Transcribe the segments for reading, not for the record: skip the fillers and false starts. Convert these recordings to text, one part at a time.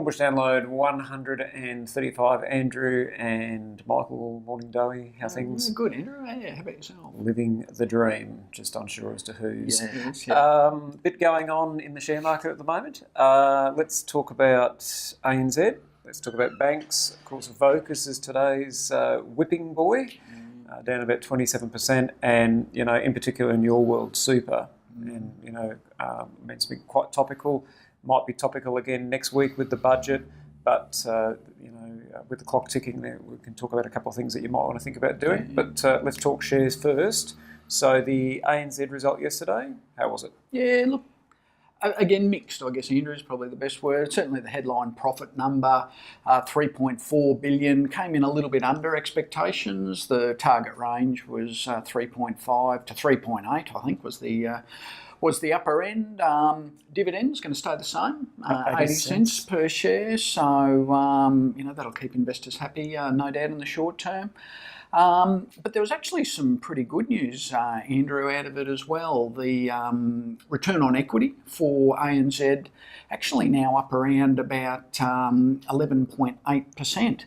Dornbusch download 135. Andrew and Michael, morning doughy. How things? Good, Andrew. Yeah, how about yourself? Living the dream. Just unsure as to who's. Yes, yeah. Bit going on in the share market at the moment. Let's talk about ANZ. Let's talk about banks. Of course, Vocus is today's whipping boy, down about 27%, and in particular in your world, super, and meant to be quite topical. Might be topical again next week with the budget, but with the clock ticking there, we can talk about a couple of things that you might want to think about doing. But let's talk shares first. So the ANZ result yesterday, how was it? Yeah, look, again, mixed, I guess, Andrew, is probably the best word. Certainly the headline profit number, 3.4 billion, came in a little bit under expectations. The target range was 3.5 to 3.8, I think, was the upper end. Dividends going to stay the same, 80 cents per share. So, that'll keep investors happy, no doubt, in the short term. But there was actually some pretty good news, Andrew, out of it as well. The return on equity for ANZ actually now up around about 11.8%.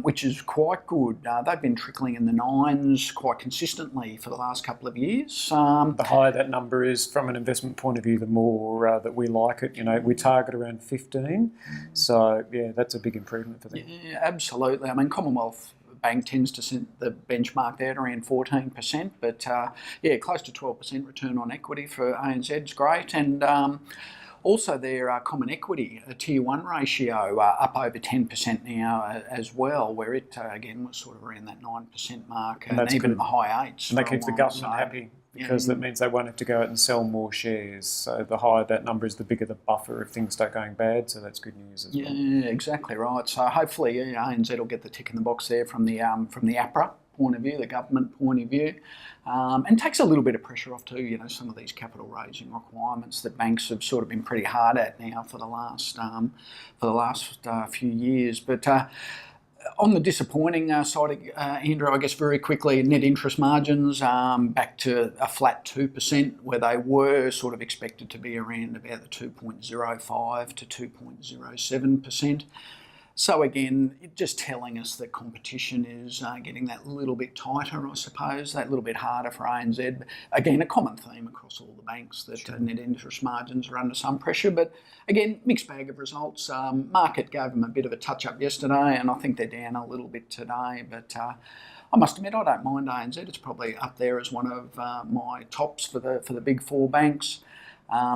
Which is quite good. They've been trickling in the nines quite consistently for the last couple of years. The higher that number is from an investment point of view, the more that we like it. We target around 15. So, yeah, that's a big improvement for them. Yeah, absolutely. I mean, Commonwealth Bank tends to set the benchmark there at around 14%, but close to 12% return on equity for ANZ is great. And also their common equity, a tier 1 ratio, up over 10% now as well, where it again was sort of around that 9% mark, and even the high 8s. And that keeps the government happy, because that means they won't have to go out and sell more shares. So the higher that number is, the bigger the buffer if things start going bad. So that's good news as well. Yeah, exactly right. So hopefully ANZ will get the tick in the box there from the APRA point of view, the government point of view, and takes a little bit of pressure off too. Some of these capital raising requirements that banks have sort of been pretty hard at now for the last few years. But on the disappointing side, Andrew, I guess very quickly, net interest margins back to a flat 2%, where they were sort of expected to be around about the 2.05 to 2.07%. So again, just telling us that competition is getting that little bit tighter, I suppose, that little bit harder for ANZ. Again, a common theme across all the banks that net interest margins are under some pressure. But again, mixed bag of results. Market gave them a bit of a touch-up yesterday, and I think they're down a little bit today. But I must admit, I don't mind ANZ. It's probably up there as one of my tops for the big four banks.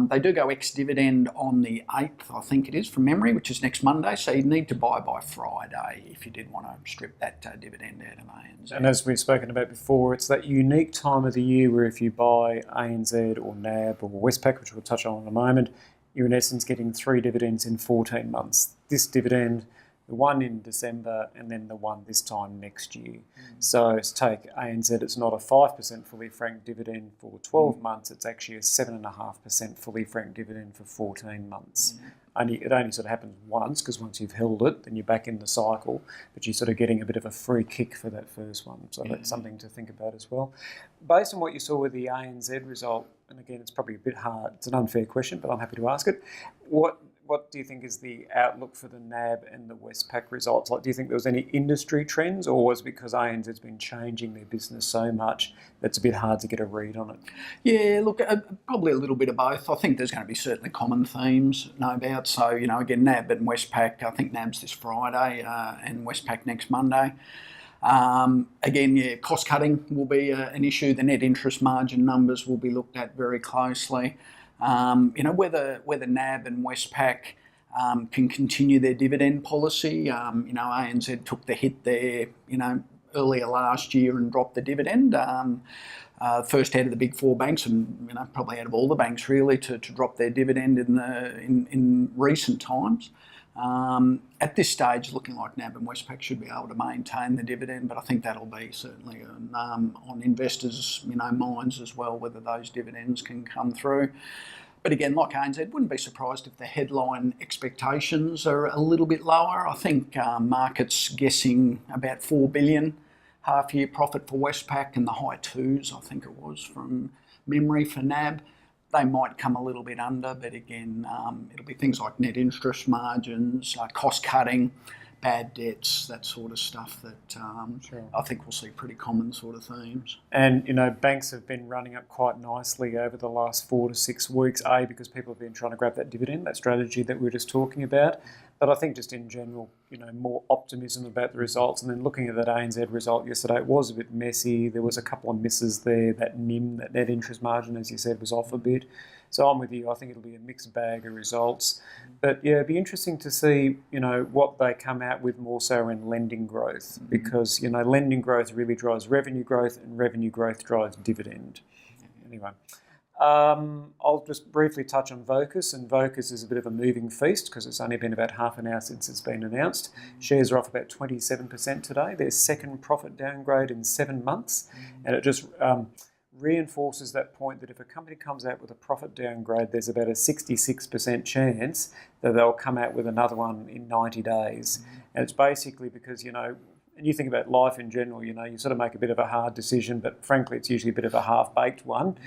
They do go ex-dividend on the 8th, I think it is, from memory, which is next Monday. So you need to buy by Friday if you did want to strip that dividend out of ANZ. And as we've spoken about before, it's that unique time of the year where if you buy ANZ or NAB or Westpac, which we'll touch on in a moment, you're in essence getting 3 dividends in 14 months. This dividend, the one in December, and then the one this time next year. So take ANZ, it's not a 5% fully franked dividend for 12 months, it's actually a 7.5% fully franked dividend for 14 months. It only sort of happens once, because once you've held it, then you're back in the cycle, but you're sort of getting a bit of a free kick for that first one. So that's something to think about as well. Based on what you saw with the ANZ result, and again, it's probably a bit hard, it's an unfair question, but I'm happy to ask it. What do you think is the outlook for the NAB and the Westpac results? Like, do you think there was any industry trends, or was it because ANZ's been changing their business so much that's a bit hard to get a read on it? Yeah, look, probably a little bit of both. I think there's going to be certainly common themes, no doubt. So, again, NAB and Westpac, I think NAB's this Friday and Westpac next Monday. Again, cost cutting will be an issue. The net interest margin numbers will be looked at very closely. Whether NAB and Westpac can continue their dividend policy. ANZ took the hit there, earlier last year and dropped the dividend. First out of the big four banks, and probably out of all the banks really, to drop their dividend in recent times. At this stage, looking like NAB and Westpac should be able to maintain the dividend, but I think that'll be certainly on investors' minds as well, whether those dividends can come through. But again, like ANZ, wouldn't be surprised if the headline expectations are a little bit lower. I think markets guessing about 4 billion half-year profit for Westpac, and the high 2s, I think it was, from memory, for NAB. they might come a little bit under, but again, it'll be things like net interest margins, cost cutting, bad debts, that sort of stuff that I think we'll see pretty common sort of themes. And, banks have been running up quite nicely over the last 4 to 6 weeks, because people have been trying to grab that dividend, that strategy that we were just talking about. But I think just in general, more optimism about the results. And then looking at that ANZ result yesterday, it was a bit messy. There was a couple of misses there. That NIM, that net interest margin, as you said, was off a bit. So I'm with you. I think it'll be a mixed bag of results. But yeah, it'd be interesting to see, what they come out with more so in lending growth, because, lending growth really drives revenue growth, and revenue growth drives dividend. Anyway. I'll just briefly touch on Vocus, and Vocus is a bit of a moving feast because it's only been about half an hour since it's been announced. Shares are off about 27% today. Their second profit downgrade in 7 months, and it just reinforces that point that if a company comes out with a profit downgrade, there's about a 66% chance that they'll come out with another one in 90 days. And it's basically because, and you think about life in general, you sort of make a bit of a hard decision, but frankly, it's usually a bit of a half-baked one.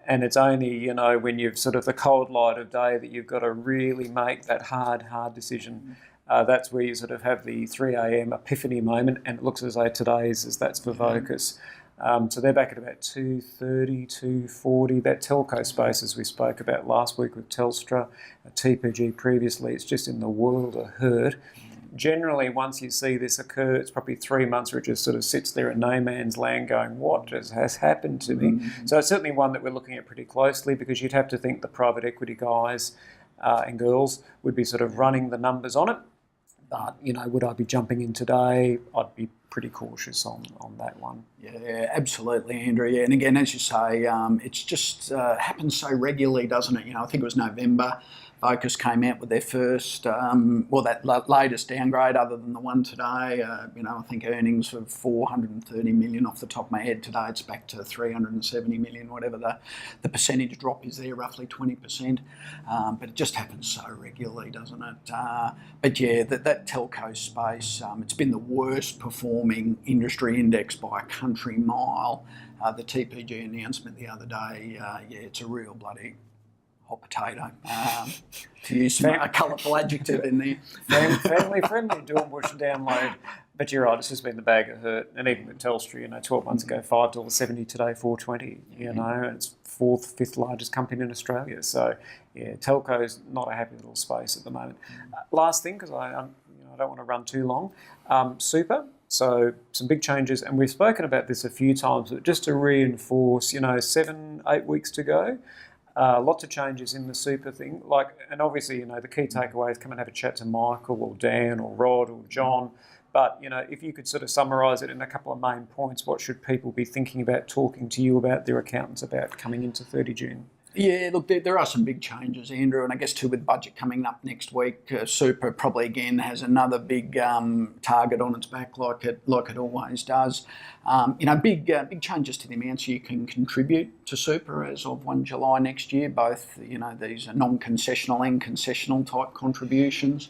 And it's only, when you've sort of the cold light of day that you've got to really make that hard decision. That's where you sort of have the 3 a.m. epiphany moment, and it looks as though today's that's for Vocus. So they're back at about 230, 240. That telco space, as we spoke about last week with Telstra, TPG previously, it's just in the world of hurt. Generally, once you see this occur, it's probably 3 months where it just sort of sits there in no man's land going, what has happened to me? So it's certainly one that we're looking at pretty closely, because you'd have to think the private equity guys and girls would be sort of running the numbers on it. But, would I be jumping in today? I'd be pretty cautious on that one. Yeah, absolutely, Andrew. Yeah, and again, as you say, it's just happens so regularly, doesn't it? I think it was November. Vocus came out with their first, that latest downgrade, other than the one today. I think earnings of 430 million off the top of my head. Today it's back to 370 million, whatever the percentage drop is there, roughly 20%. But it just happens so regularly, doesn't it? But yeah, that telco space, it's been the worst performing industry index by a country mile. The TPG announcement the other day, it's a real bloody hot potato, to use a colourful adjective in there. Family-friendly Dornbusch download. But you're right, it's just been the bag of hurt. And even with Telstra, 12 months ago, $5.70 today, $4.20, and it's 4th, 5th largest company in Australia. So, yeah, telco's not a happy little space at the moment. Last thing, because I don't want to run too long, super. So some big changes, and we've spoken about this a few times, but just to reinforce, 7, 8 weeks to go. Lots of changes in the super thing. And obviously, the key takeaway is come and have a chat to Michael or Dan or Rod or John. But, if you could sort of summarise it in a couple of main points, what should people be thinking about, talking to you about, their accountants about, coming into 30 June? Yeah, look, there are some big changes, Andrew, and I guess too with budget coming up next week, Super probably again has another big target on its back, like it always does. Big changes to the amounts you can contribute to Super as of 1 July next year. Both, these are non-concessional and concessional type contributions.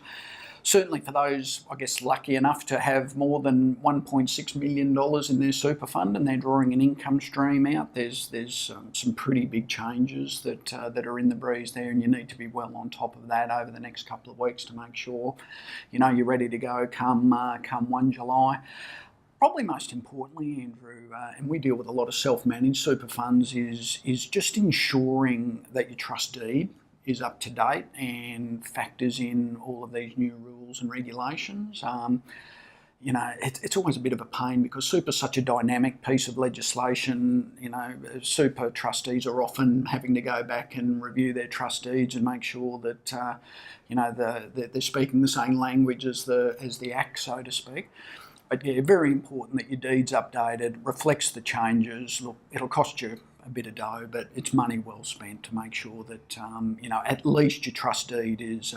Certainly for those, I guess, lucky enough to have more than $1.6 million in their super fund and they're drawing an income stream out, there's some pretty big changes that are in the breeze there, and you need to be well on top of that over the next couple of weeks to make sure you're ready to go come 1 July. Probably most importantly, Andrew, and we deal with a lot of self-managed super funds, is just ensuring that your trust deed is up to date and factors in all of these new rules and regulations. It's always a bit of a pain because super's such a dynamic piece of legislation. Super trustees are often having to go back and review their trust deeds and make sure that they're speaking the same language as the Act, so to speak. But yeah, very important that your deed's updated, reflects the changes. Look, it'll cost you a bit of dough, but it's money well spent to make sure that at least your trust deed is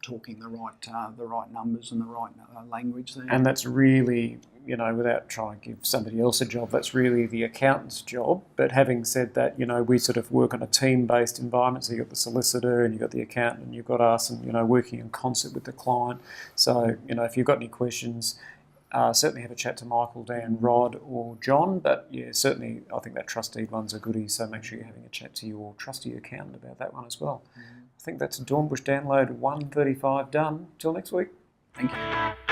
talking the right numbers and the right language there. And that's really, without trying to give somebody else a job, that's really the accountant's job. But having said that, we sort of work on a team-based environment. So you've got the solicitor and you've got the accountant and you've got us, and working in concert with the client. So if you've got any questions, Certainly have a chat to Michael, Dan, Rod or John, but yeah, certainly I think that trust deed one's a goodie, so make sure you're having a chat to your trustee accountant about that one as well. I think that's a Dornbusch download 135 done. Till next week. Thank you.